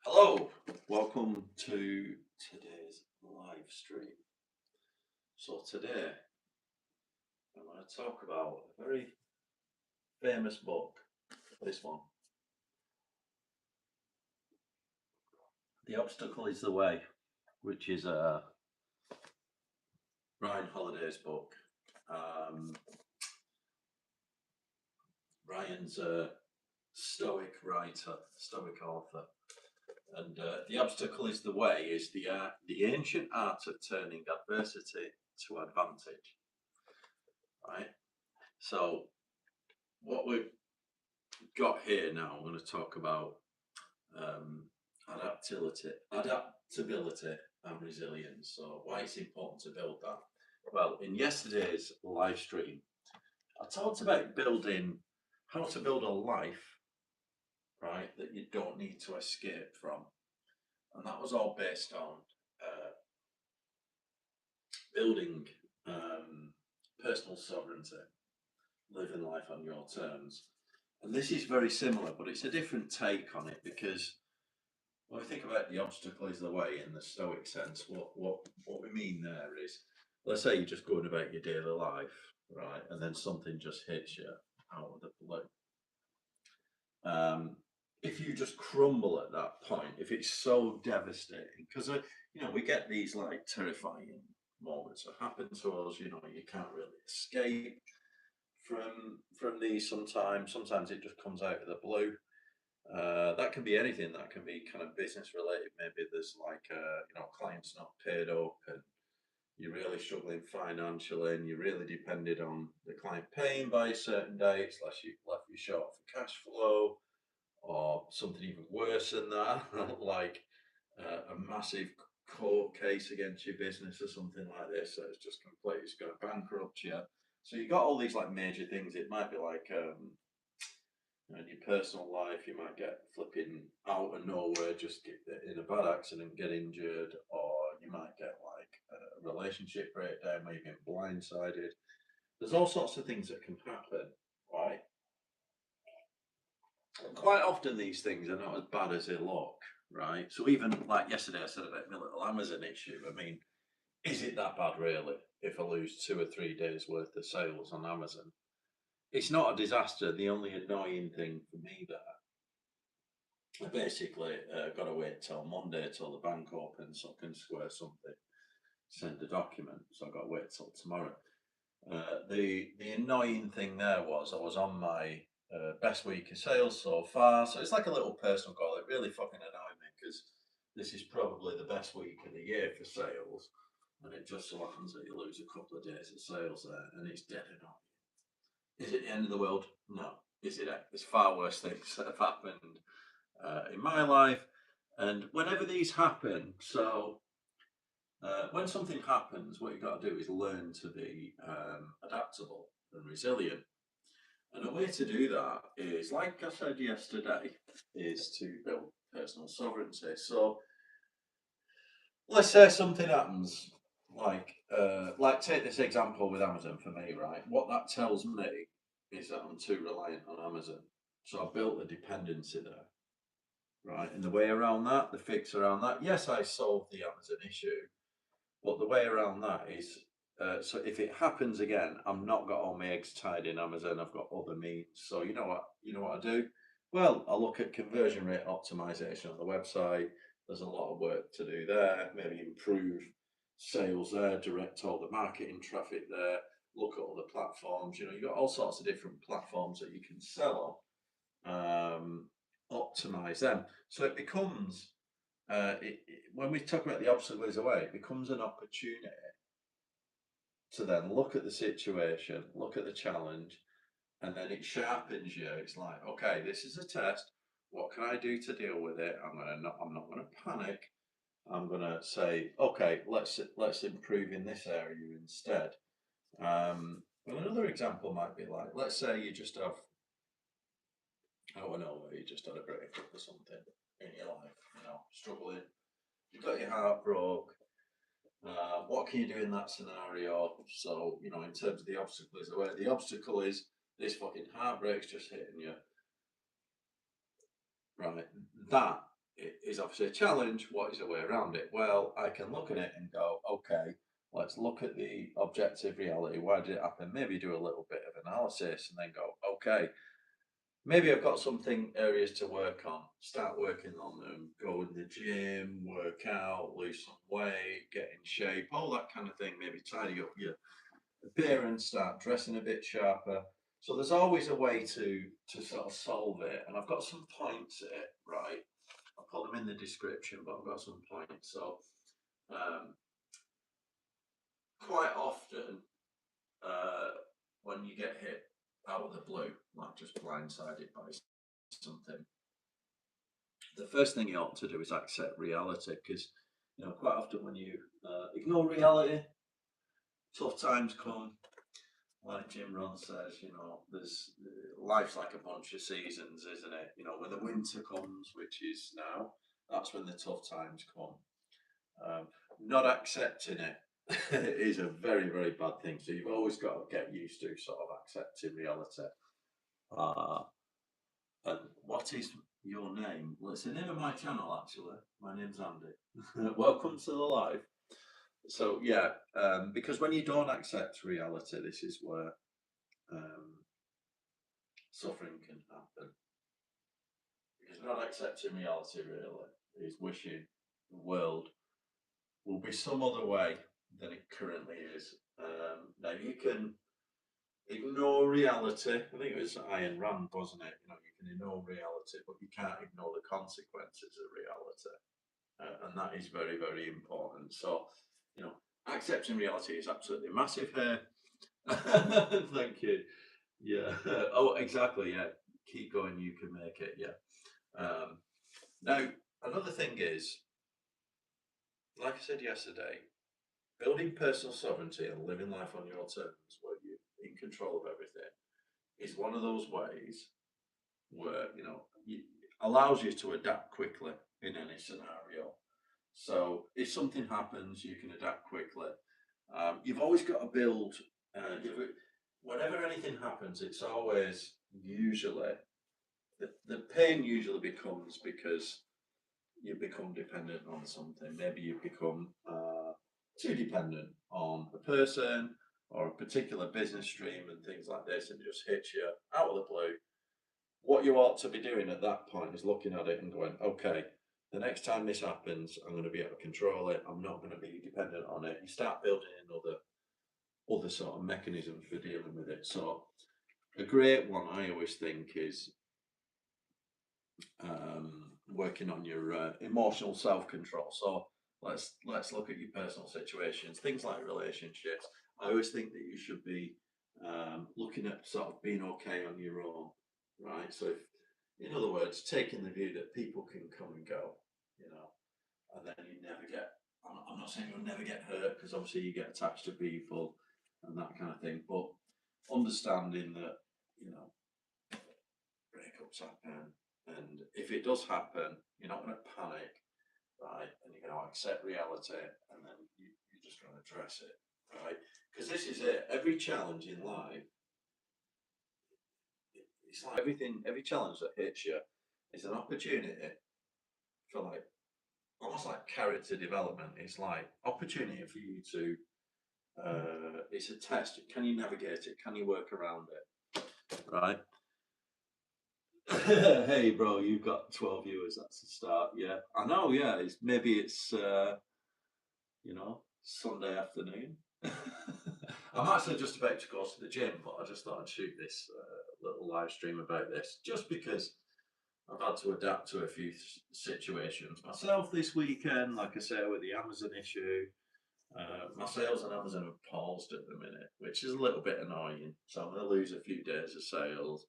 Hello, welcome to today's live stream. So today I'm going to talk about a very famous book, this one. The Obstacle is the Way, which is Ryan Holiday's book. Ryan's a Stoic writer, Stoic author. And The Obstacle is the Way is the ancient art of turning adversity to advantage. Right? So what we've got here now, I'm going to talk about adaptability and resilience. So why it's important to build that. Well, in yesterday's live stream, I talked about how to build a life, right, that you don't need to escape from. And that was all based on building personal sovereignty, living life on your terms. And this is very similar, but it's a different take on it because when we think about the obstacle is the way in the Stoic sense, what we mean there is, let's say you're just going about your daily life, right, and then something just hits you out of the blue. If you just crumble at that point, if it's so devastating, because we get these like terrifying moments that happen to us. You can't really escape from these sometimes. Sometimes it just comes out of the blue. That can be anything. That can be kind of business related. Maybe there's like clients not paid up, and you're really struggling financially, and you're really dependent on the client paying by a certain date, slash you left you short for cash flow, or something even worse than that, like a massive court case against your business or something like this. So it's just completely, it's going to bankrupt you. So you got all these like major things. It might be like in your personal life, you might get flipping out of nowhere, just get in a bad accident, get injured, or you might get like a relationship breakdown where you've been blindsided. There's all sorts of things that can happen, right? And quite often these things are not as bad as they look, right? So even like yesterday, I said about my little Amazon issue. I mean, is it that bad really? If I lose 2 or 3 days worth of sales on Amazon, it's not a disaster. The only annoying thing for me there, I basically got to wait till Monday till the bank opens so I can square something, send the document. So I got to wait till tomorrow. The annoying thing there was I was on my best week of sales so far. So it's like a little personal goal. It really fucking annoyed me because this is probably the best week of the year for sales. And it just so happens that you lose a couple of days of sales there and it's dead annoying. Is it the end of the world? No. Is it? There's far worse things that have happened in my life. And whenever these happen, when something happens, what you've got to do is learn to be adaptable and resilient. And a way to do that is, like I said yesterday, is to build personal sovereignty. So let's say something happens, like take this example with Amazon for me, right? What that tells me is that I'm too reliant on Amazon. So I built a dependency there. Right, and the way around that, the fix around that, yes, I solved the Amazon issue, but the way around that is, so if it happens again, I'm not got all my eggs tied in Amazon. I've got other means. So you know what I do? Well, I look at conversion rate optimization on the website. There's a lot of work to do there. Maybe improve sales there, direct all the marketing traffic there. Look at other platforms. You've got all sorts of different platforms that you can sell on. Optimize them. So it becomes, when we talk about the obstacle is away, it becomes an opportunity to then look at the situation, look at the challenge, and then it sharpens you. It's like, okay, this is a test. What can I do to deal with it? I'm not gonna panic. I'm gonna say, okay, let's improve in this area instead. Well, another example might be like, let's say you just have, I don't know, you just had a breakup or something in your life, struggling. You've got your heart broke. What can you do in that scenario? So, in terms of the obstacle is away, the obstacle is this fucking heartbreak's just hitting you. Right. That is obviously a challenge. What is a way around it? Well, I can look at it and go, okay, let's look at the objective reality. Why did it happen? Maybe do a little bit of analysis and then go, okay, maybe I've got something areas to work on. Start working on them. Go in the gym, work out, lose some weight, get in shape, all that kind of thing. Maybe tidy up your appearance, start dressing a bit sharper. So there's always a way to sort of solve it. And I've got some points here, right? I'll put them in the description, but I've got some points. So quite often, when you get hit out of the blue, like just blindsided by something, the first thing you ought to do is accept reality, because quite often when you ignore reality, tough times come. Like Jim Rohn says, there's life's like a bunch of seasons, isn't it? When the winter comes, which is now, that's when the tough times come. Not accepting it is a very, very bad thing. So you've always got to get used to sort of accepting reality. And what is your name? Well, it's the name of my channel, actually. My name's Andy. Welcome to the live. So yeah, because when you don't accept reality, this is where suffering can happen. Because not accepting reality really is wishing the world will be some other way than it currently is. Now you can ignore reality. I think it was Ayn Rand, wasn't it? You can ignore reality, but you can't ignore the consequences of reality. And that is very, very important. So, accepting reality is absolutely massive here. Thank you. Yeah. Oh, exactly. Yeah. Keep going. You can make it. Yeah. Now, another thing is, like I said yesterday, building personal sovereignty and living life on your terms, where you're in control of everything, is one of those ways where allows you to adapt quickly in any scenario. So if something happens, you can adapt quickly. You've always got to build. Whenever anything happens, it's always usually the pain usually becomes because you become dependent on something. Maybe you become too dependent on a person or a particular business stream and things like this, and it just hits you out of the blue. What you ought to be doing at that point is looking at it and going, okay, the next time this happens, I'm going to be able to control it. I'm not going to be dependent on it. You start building in other sort of mechanisms for dealing with it. So a great one I always think is working on your emotional self-control. So let's look at your personal situations, things like relationships. I always think that you should be looking at sort of being okay on your own, right? So if, in other words, taking the view that people can come and go, and then you never get, I'm not saying you'll never get hurt, because obviously you get attached to people and that kind of thing, but understanding that, breakups happen, and if it does happen, you're not going to panic, right? And you're going to accept reality, and then you're just going to address it, right? Because this is it. Every challenge in life, it's like every challenge that hits you is an opportunity for almost like character development. It's like opportunity for you to. It's a test. Can you navigate it? Can you work around it? Right. Hey, bro, you've got 12 viewers. That's the start. Yeah, I know. Yeah, maybe it's Sunday afternoon. I'm actually just about to go to the gym, but I just thought I'd shoot this little live stream about this, just because I've had to adapt to a few situations myself this weekend. Like I say, with the Amazon issue, my sales on Amazon have paused at the minute, which is a little bit annoying. So I'm going to lose a few days of sales.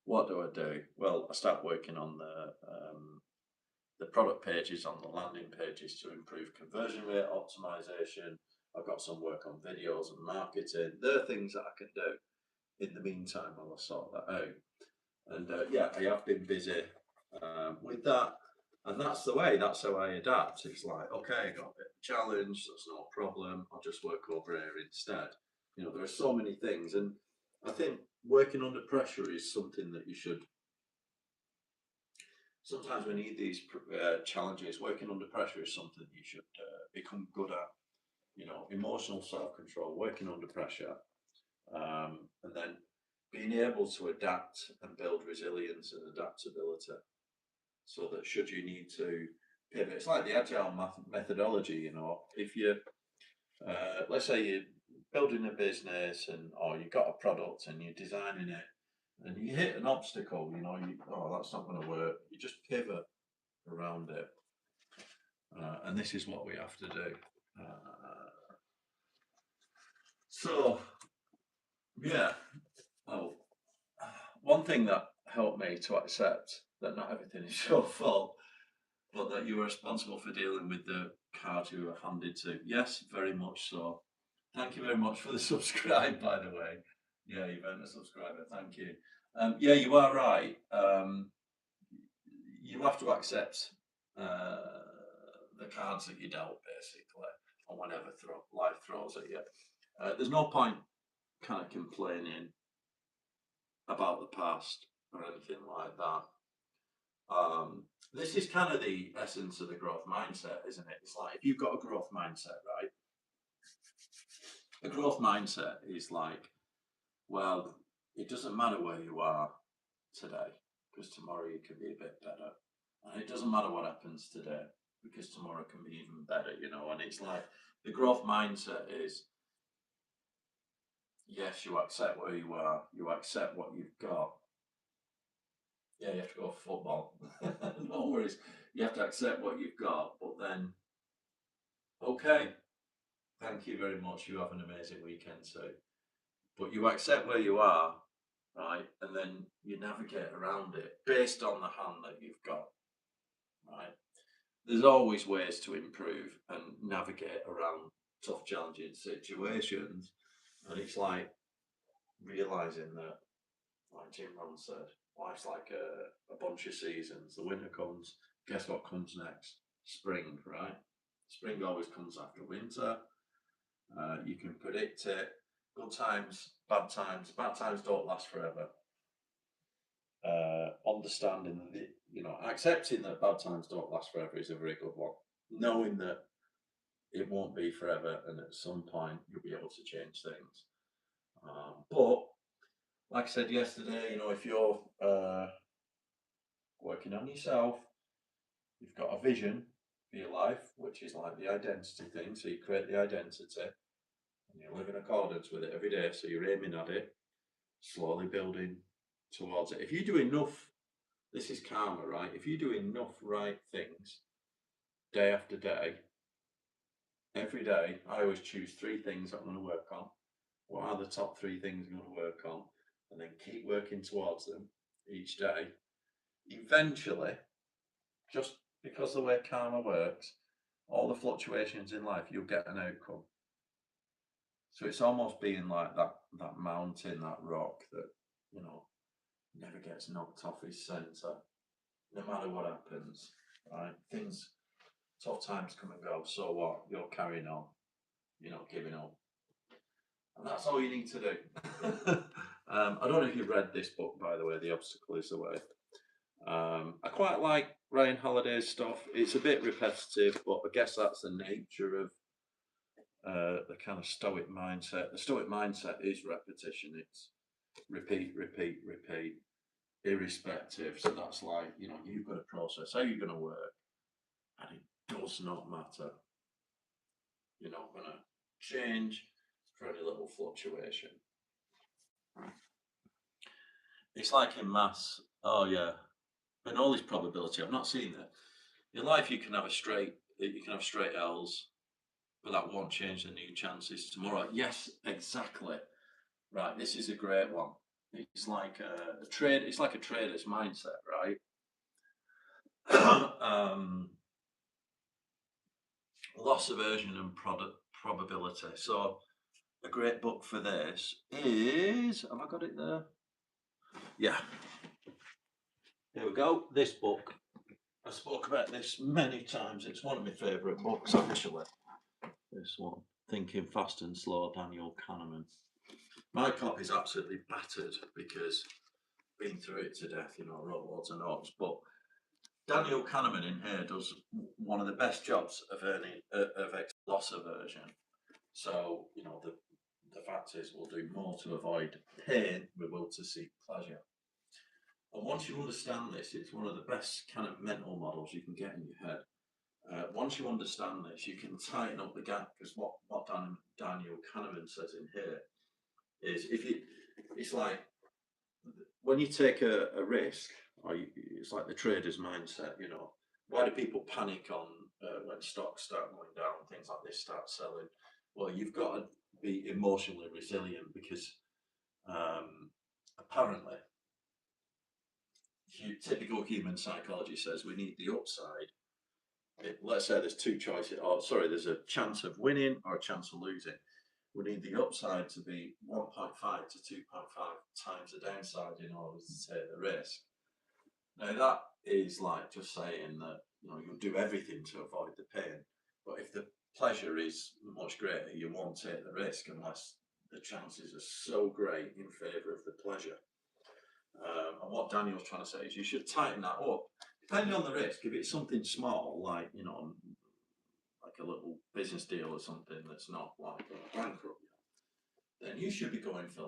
What do I do? Well, I start working on the product pages, on the landing pages, to improve conversion rate optimization. I've got some work on videos and marketing. There are things that I can do in the meantime while I sort that out. And yeah, I have been busy with that. And that's the way, that's how I adapt. It's like, okay, I got a bit of a challenge, that's no problem. I'll just work over here instead. There are so many things. And I think working under pressure is something that you should sometimes we need these challenges. Working under pressure is something you should become good at. You know, emotional self-control, working under pressure, and then being able to adapt and build resilience and adaptability, so that should you need to pivot, it's like the agile methodology. You know, if you let's say you're building a business and or you've got a product and you're designing it and you hit an obstacle, you know, oh, that's not going to work. You just pivot around it, and this is what we have to do. So yeah, oh, one thing that helped me to accept that not everything is your fault, but that you were responsible for dealing with the cards you were handed to. Yes, very much so. Thank you very much for the subscribe, by the way. Yeah, you've earned a subscriber. Thank you. Yeah, you are right. You have to accept the cards that you dealt, basically, or whatever life throws at you. There's no point kind of complaining about the past or anything like that. This is kind of the essence of the growth mindset, isn't it? It's like if you've got a growth mindset, right? A growth mindset is like, well, it doesn't matter where you are today, because tomorrow you can be a bit better. And it doesn't matter what happens today, because tomorrow can be even better, you know. And it's like the growth mindset is, yes, you accept where you are, you accept what you've got. Yeah, you have to go for football. No worries. You have to accept what you've got, but then, okay, thank you very much. You have an amazing weekend too. But you accept where you are, right? And then you navigate around it based on the hand that you've got, right? There's always ways to improve and navigate around tough, challenging situations. And it's like realizing that, like Jim Rohn said, life's like a bunch of seasons. The winter comes, guess what comes next? Spring, right? Spring always comes after winter. You can predict it. Good times, bad times. Bad times don't last forever. Understanding that, you know, accepting that bad times don't last forever is a very good one. Knowing that it won't be forever, and at some point you'll be able to change things. But like I said yesterday, you know, if you're working on yourself, you've got a vision for your life, which is like the identity thing. So you create the identity and you live in accordance with it every day. So you're aiming at it, slowly building towards it. If you do enough, this is karma, right? If you do enough right things day after day, every day, I always choose 3 things I'm going to work on. What are the top 3 things I'm going to work on? And then keep working towards them each day. Eventually, just because the way karma works, all the fluctuations in life, you'll get an outcome. So it's almost being like that mountain, that rock that, you know, never gets knocked off its centre, no matter what happens, right? Things, tough times come and go, so what? You're carrying on, you're not giving up. And that's all you need to do. I don't know if you've read this book, by the way, The Obstacle is the Way. I quite like Ryan Holiday's stuff. It's a bit repetitive, but I guess that's the nature of the kind of Stoic mindset. The Stoic mindset is repetition. It's repeat, repeat, repeat, irrespective. So that's like, you know, you've got a process. How you're going to work, and it does not matter. You're not going to change for any little fluctuation. It's like in maths. Oh yeah, and all this probability. I've not seen that. In life, you can have straight L's, but that won't change the new chances tomorrow. Yes, exactly. Right. This is a great one. It's like a trade. It's like a trader's mindset, right? Loss aversion and probability. So a great book for this is, have I got it there? Yeah. Here we go. This book. I spoke about this many times. It's one of my favourite books, actually. This one, Thinking Fast and Slow, Daniel Kahneman. My copy's absolutely battered because I've been through it to death, you know, I wrote loads of notes, but Daniel Kahneman in here does one of the best jobs of earning of loss aversion. So the fact is, we'll do more to avoid pain. We will to seek pleasure. And once you understand this, it's one of the best kind of mental models you can get in your head. Once you understand this, you can tighten up the gap, because what Daniel Kahneman says in here is, it's like when you take a risk, it's like the trader's mindset. Why do people panic on when stocks start going down, things like this start selling? Well, you've got to be emotionally resilient, because apparently, typical human psychology says we need the upside. Let's say there's two choices, there's a chance of winning or a chance of losing. We need the upside to be 1.5 to 2.5 times the downside in order to take the risk. Now, that is like just saying that you'll do everything to avoid the pain, but if the pleasure is much greater, you won't take the risk unless the chances are so great in favour of the pleasure. And what Daniel's trying to say is you should tighten that up, depending on the risk. If it's something small, like like a little business deal or something that's not like bankrupt, then you should be going for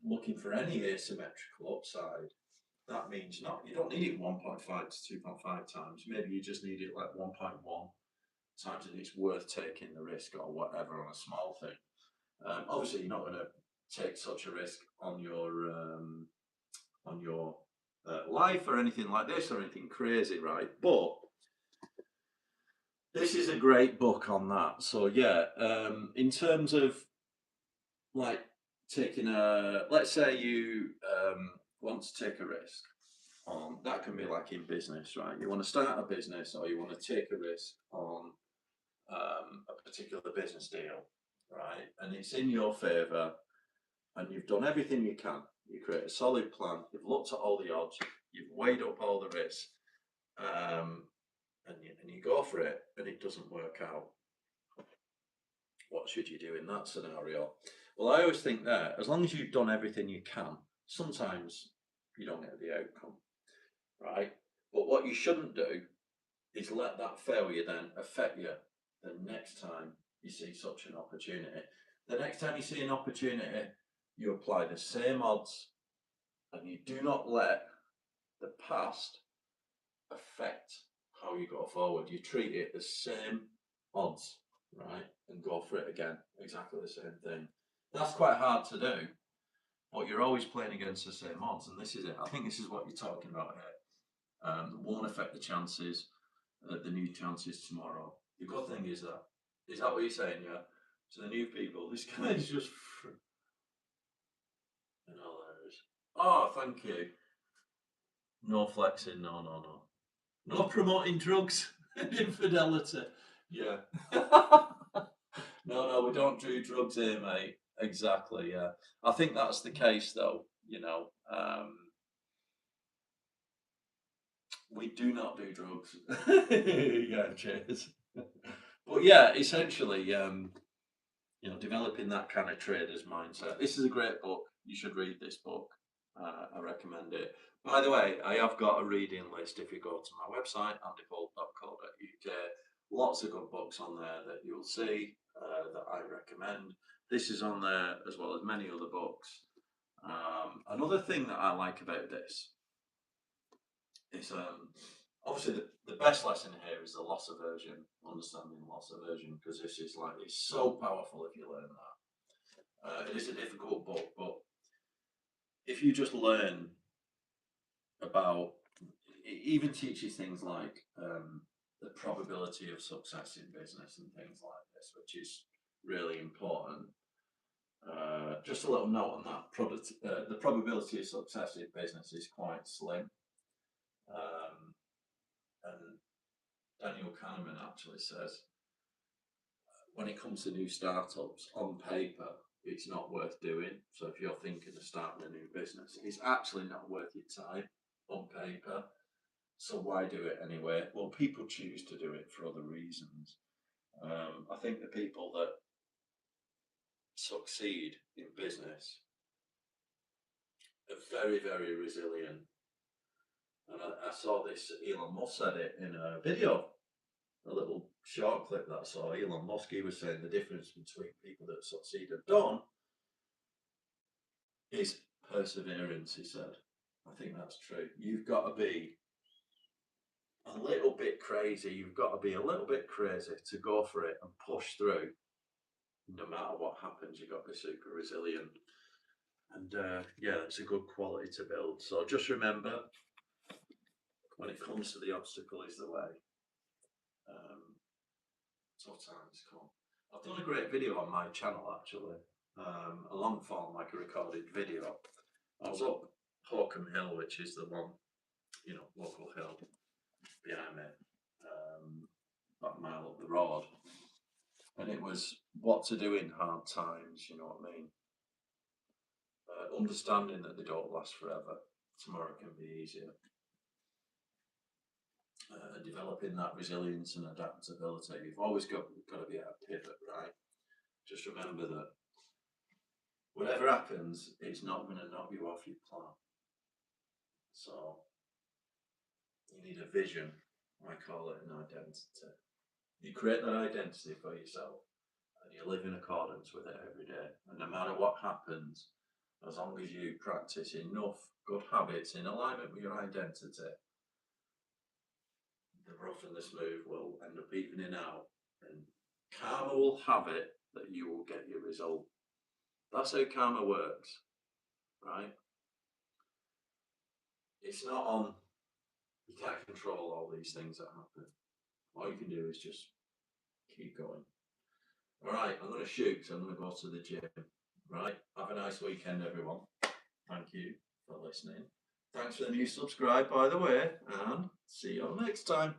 looking for any asymmetrical upside. That means you don't need it 1.5 to 2.5 times. Maybe you just need it like 1.1 times, and it's worth taking the risk or whatever on a small thing. Obviously, you're not going to take such a risk on your life or anything like this or anything crazy, right? But this is a great book on that. So yeah, in terms of like taking let's say you want to take a risk on, that can be like in business, right? You want to start a business, or you want to take a risk on a particular business deal, right? And it's in your favor, and you've done everything you can. You create a solid plan, you've looked at all the odds, you've weighed up all the risks, and you go for it, and it doesn't work out. What should you do in that scenario? Well, I always think that as long as you've done everything you can, sometimes you don't get the outcome, right? But what you shouldn't do is let that failure then affect you the next time you see such an opportunity. The next time you see an opportunity, you apply the same odds, and you do not let the past affect how you go forward. You treat it the same odds, right? And go for it again. Exactly the same thing. That's quite hard to do, but you're always playing against the same odds, and this is it. I think this is what you're talking about here. Won't affect the chances, the new chances tomorrow. The good thing is that what you're saying, yeah? To the new people, this guy is just. Oh, thank you. No flexing, no, no, no. No promoting drugs and infidelity. Yeah. No, we don't do drugs here, mate. Exactly, yeah. I think that's the case, though. We do not do drugs. Yeah, cheers. But yeah, essentially, developing that kind of trader's mindset. This is a great book. You should read this book. I recommend it. By the way, I have got a reading list if you go to my website, andyholt.co.uk. Lots of good books on there that you'll see that I recommend. This is on there as well as many other books. Another thing that I like about this is obviously the best lesson here is the loss aversion, understanding loss aversion, because this is it's so powerful if you learn that. It is a difficult book, but if you just learn about, it even teaches things like the probability of success in business and things like this, which is really important. Just a little note on that. The probability of success in business is quite slim. And Daniel Kahneman actually says, when it comes to new startups, on paper, it's not worth doing. So if you're thinking of starting a new business, it's actually not worth your time on paper. So why do it anyway? Well, people choose to do it for other reasons. I think the people that succeed in business are very, very resilient. I saw this, Elon Musk said it in a video, a little short clip that I saw. Elon Musk, he was saying the difference between people that succeed and don't is perseverance, he said. I think that's true. You've got to be a little bit crazy. You've got to be a little bit crazy to go for it and push through. No matter what happens, you've got to be super resilient. And yeah, that's a good quality to build. So just remember, when it comes to the obstacle is the way. Tough times come. I've done a great video on my channel actually, a long form, like a recorded video. I was up Hawkham Hill, which is the one, local hill behind me, about a mile up the road. And it was what to do in hard times, you know what I mean? Understanding that they don't last forever. Tomorrow can be easier. Developing that resilience and adaptability. You've always got to be at a pivot, right? Just remember that whatever happens, it's not going to knock you off your plan. So you need a vision. I call it an identity. You create that identity for yourself and you live in accordance with it every day. And no matter what happens, as long as you practice enough good habits in alignment with your identity, the rough and the smooth will end up evening out, and karma will have it that you will get your result. That's how karma works, right? It's not on, you can't control all these things that happen. All you can do is just keep going. All right, I'm going to shoot because I'm going to go to the gym. Right, have a nice weekend, everyone. Thank you for listening. Thanks for the new subscribe, by the way, and see you all next time.